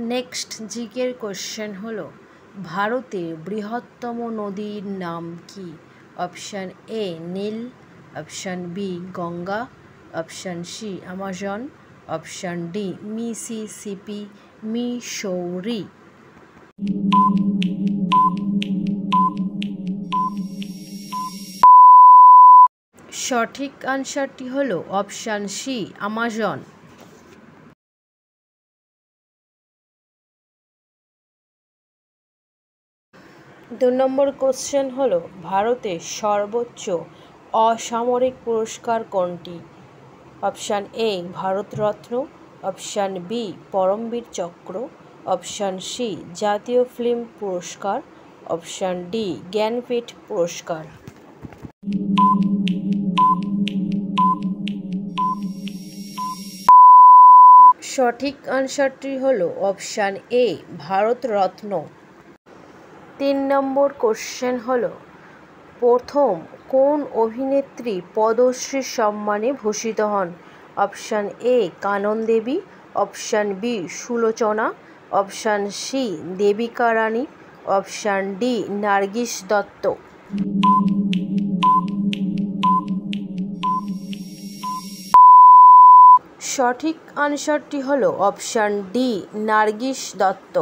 Next জিকের question হলো ভারতের বৃহত্তম নদীর নাম কি? Option A Nile, option B Ganga, option C Amazon, option D Mississippi Missouri. সঠিক আনসারটি হলো অপশান সি অ্যামাজন। 2 নম্বর কোশ্চেন হলো ভারতের সর্বোচ্চ অসামরিক পুরস্কার কোনটি? Option A Bharat Ratna, option B Param Vir Chakra, option C জাতীয় ফিল্ম পুরস্কার, অপশান ডি জ্ঞানপীঠ পুরস্কার। সঠিক আনসারটি হলো অপশান এ ভারতরত্ন। 3 নম্বর কোশ্চেন হলো প্রথম কোন অভিনেত্রী পদ্মশ্রী সম্মানে ভূষিত হন? Option A Kanan Devi, option B Sulochana, option C Devika Rani, option D Nargis Dutt. সঠিক আনসারটি হলো অপশান ডি নার্গিস দত্ত।